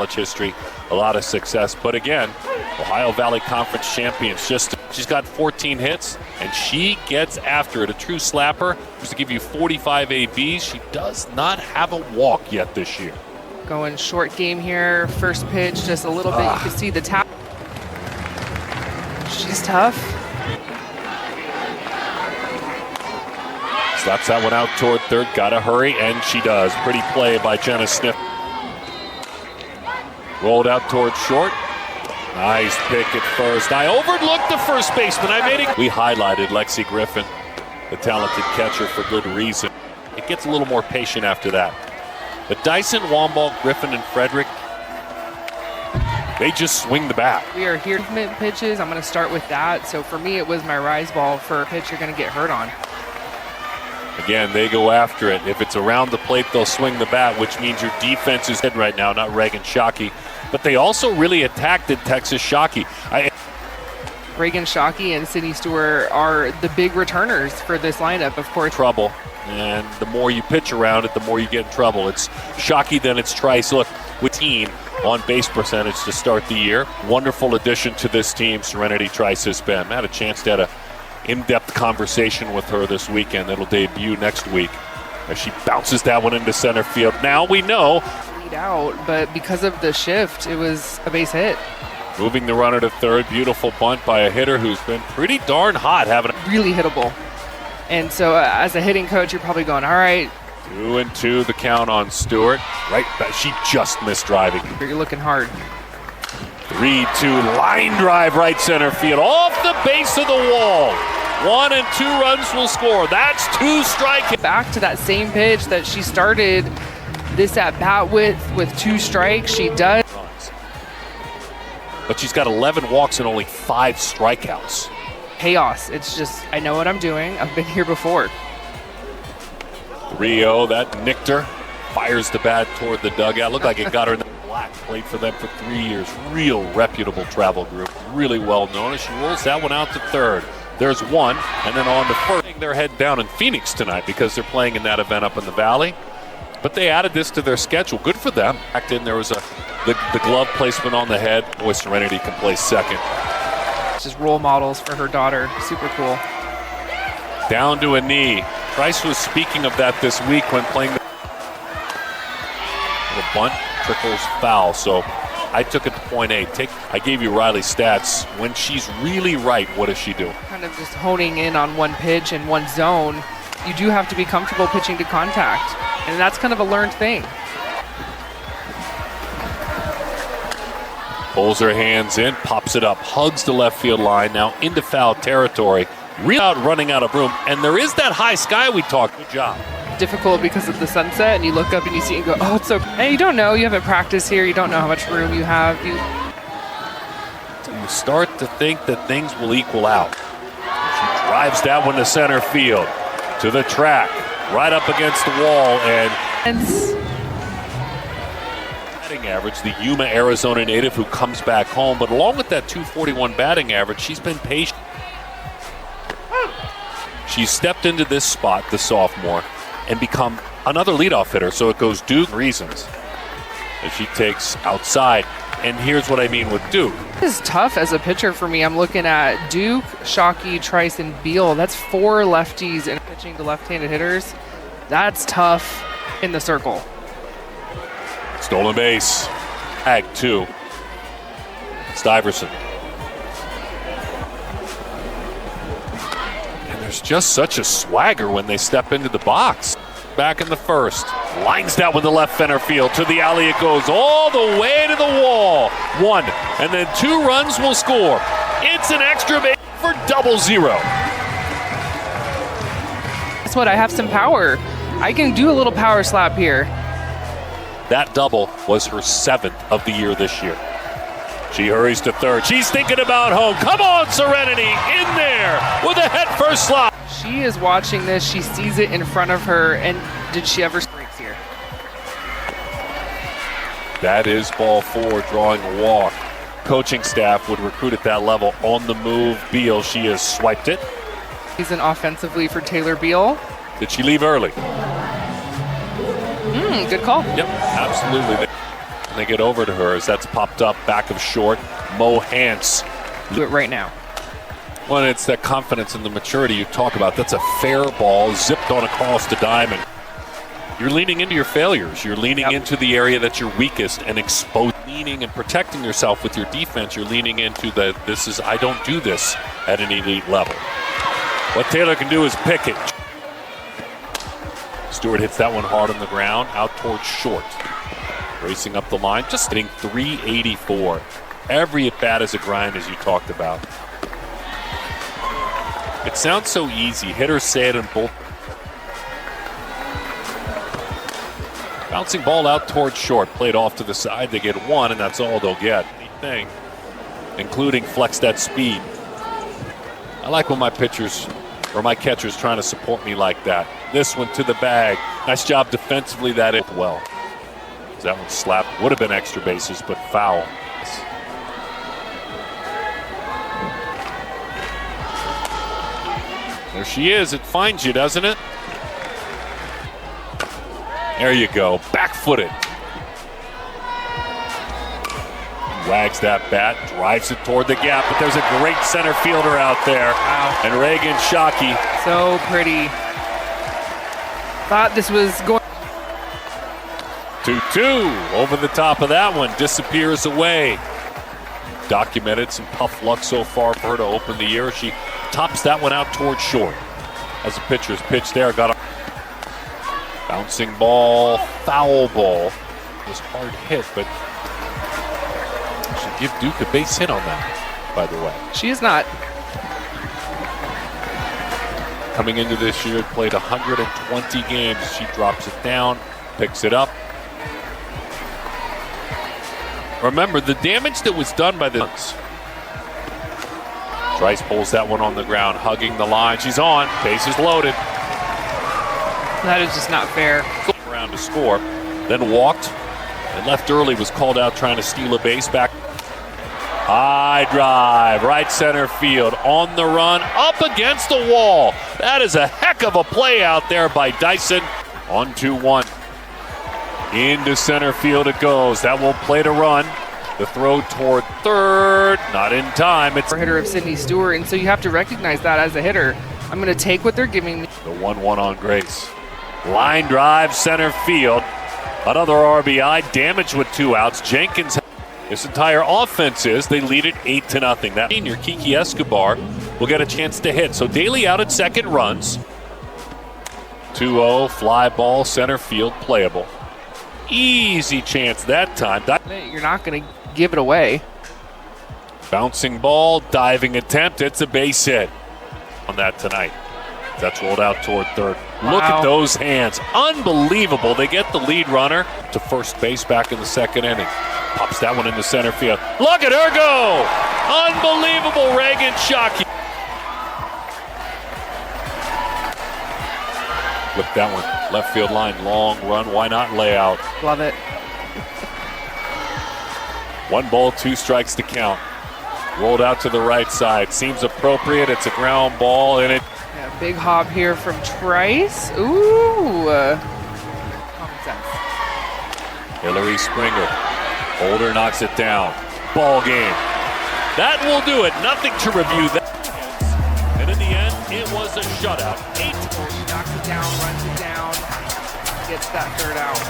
college history, a lot of success. But again, Ohio Valley Conference champions. She's got 14 hits, and she gets after it. A true slapper. Just to give you 45 ABs. She does not have a walk yet this year. Going short game here. First pitch, just a little bit. You can see the tap. She's tough. Slaps that one out toward third. Gotta hurry, and she does. Pretty play by Jenna Sniff. Rolled out toward short. Nice pick at first. I overlooked the first baseman. We highlighted Lexi Griffin, the talented catcher, for good reason. It gets a little more patient after that. But Dyson, Wamball, Griffin, and Frederick, they just swing the bat. We are here movement pitches. I'm going to start with that. So for me, it was my rise ball for a pitch you're going to get hurt on. Again, they go after it. If it's around the plate, they'll swing the bat, which means your defense is head right now, not Reagan Shockey. But they also really attacked at Texas Shockey. Reagan Shockey and Sydney Stewart are the big returners for this lineup, of course. Trouble, and the more you pitch around it, the more you get in trouble. It's Shockey, then it's Trice. Look, with team on base percentage to start the year. Wonderful addition to this team, Serenity Trice has been. I had a chance to have an in-depth conversation with her this weekend. It'll debut next week as she bounces that one into center field. Now we know. Out, but because of the shift, it was a base hit. Moving the runner to third. Beautiful bunt by a hitter who's been pretty darn hot. Really hittable. And so as a hitting coach, you're probably going, all right. 2-2 the count on Stewart. Right back. She just missed driving. You're looking hard. 3-2 line drive right center field. Off the base of the wall. 1 and 2 runs will score. That's 2 strikes. Back to that same pitch that she started this at bat with 2 strikes. She does. But she's got 11 walks and only 5 strikeouts. Chaos. It's just, I know what I'm doing. I've been here before. 3-0, that nicked her. Fires the bat toward the dugout. Looked like it got her in the black. Played for them for 3 years. Real reputable travel group. Really well known. As she rolls that one out to third. There's one, and then on to first. They're head down in Phoenix tonight because they're playing in that event up in the Valley. But they added this to their schedule. Good for them. Back in, there was the glove placement on the head. Boy, Serenity can play second. Just role models for her daughter. Super cool. Down to a knee. Price was speaking of that this week when playing the bunt. Trickles foul. So I took it to point A. I gave you Riley's stats. When she's really right, what does she do? Kind of just honing in on one pitch and one zone. You do have to be comfortable pitching to contact. And that's kind of a learned thing. Pulls her hands in, pops it up, hugs the left field line, now into foul territory. Real out, running out of room, and there is that high sky we talked. Good job. Difficult because of the sunset, and you look up and you see it and go, oh, it's okay. And you don't know, you haven't practiced here, you don't know how much room you have. You start to think that things will equal out. She drives that one to center field, to the track. Right up against the wall, and batting average, the Yuma, Arizona native who comes back home. But along with that 241 batting average, she's been patient. She's stepped into this spot, the sophomore, and become another leadoff hitter. So it goes Duke reasons as she takes outside. And here's what I mean with Duke. This is tough as a pitcher for me. I'm looking at Duke, Shockey, Trice, and Beal. That's 4 lefties and pitching to left-handed hitters. That's tough in the circle. Stolen base. Tag 2. Stiverson. And there's just such a swagger when they step into the box. Back in the first. Lines that with the left center field. To the alley it goes all the way to the wall. 1, and then 2 runs will score. It's an extra base for 0-0. Guess what? I have some power. I can do a little power slap here. That double was her 7th of the year this year. She hurries to third. She's thinking about home. Come on, Serenity, in there with a head first slap. She is watching this. She sees it in front of her. And did she ever streaks here? That is ball 4, drawing a walk. Coaching staff would recruit at that level. On the move, Beal. She has swiped it. Season offensively for Taylor Beal. Did she leave early? Good call. Yep, absolutely. and they get over to her as that's popped up back of short. Mo Hance. Do it right now. Well, it's that confidence and the maturity you talk about. That's a fair ball, zipped on across the diamond. You're leaning into your failures. You're leaning into the area that's your weakest and leaning and protecting yourself with your defense. You're leaning into I don't do this at an elite level. What Taylor can do is pick it. Stewart hits that one hard on the ground, out towards short. Racing up the line, just hitting 384. Every at-bat is a grind, as you talked about. It sounds so easy. Hitters say it in both. Bouncing ball out towards short, played off to the side. They get one, and that's all they'll get. Anything, including flex that speed. I like when my pitchers or my catchers trying to support me like that. This one to the bag. Nice job defensively. That it well. That one slapped. Would have been extra bases, but foul. There she is. It finds you, doesn't it? There you go. Back-footed. Wags that bat, drives it toward the gap, but there's a great center fielder out there. Wow. And Reagan Shockey. So pretty. Thought this was going. 2-2 over the top of that one. Disappears away. Documented some tough luck so far for her to open the year. She tops that one out towards short. As the pitcher's pitch there, got a bouncing ball, foul ball. It was hard hit, but should give Duke a base hit on that, by the way. She is not. Coming into this year, played 120 games. She drops it down, picks it up. Remember, the damage that was done by the Trice pulls that one on the ground, hugging the line. She's on. Bases loaded. That is just not fair. Around to score. Then walked and left early. Was called out trying to steal a base back. High drive. Right center field. On the run. Up against the wall. That is a heck of a play out there by Dyson. On 2-1. Into center field it goes. That will play to run. The throw toward third. Not in time. It's hitter of Sydney Stewart, and so you have to recognize that as a hitter. I'm going to take what they're giving me. The 1-1 on Grace. Line drive, center field. Another RBI. Damage with 2 outs. Jenkins. This entire offense is. They lead it 8-0. That senior Kiki Escobar will get a chance to hit. So Daly out at second, runs. 2-0, fly ball, center field, playable. Easy chance that time. You're not going to give it away. Bouncing ball, diving attempt. It's a base hit on that tonight. That's rolled out toward third. Wow. Look at those hands. Unbelievable. They get the lead runner to first base back in the second inning. Pops that one into center field. Look at her go. Unbelievable, Reagan Shockey. Flip that one. Left field line, long run. Why not lay out? Love it. 1 ball, 2 strikes to count. Rolled out to the right side. Seems appropriate. It's a ground ball, and it. Yeah, big hop here from Trice. Ooh. Common sense. Hillary Springer. Holder knocks it down. Ball game. That will do it. Nothing to review that. And in the end, it was a shutout. 8. She knocks it down, runs it down, gets that third out.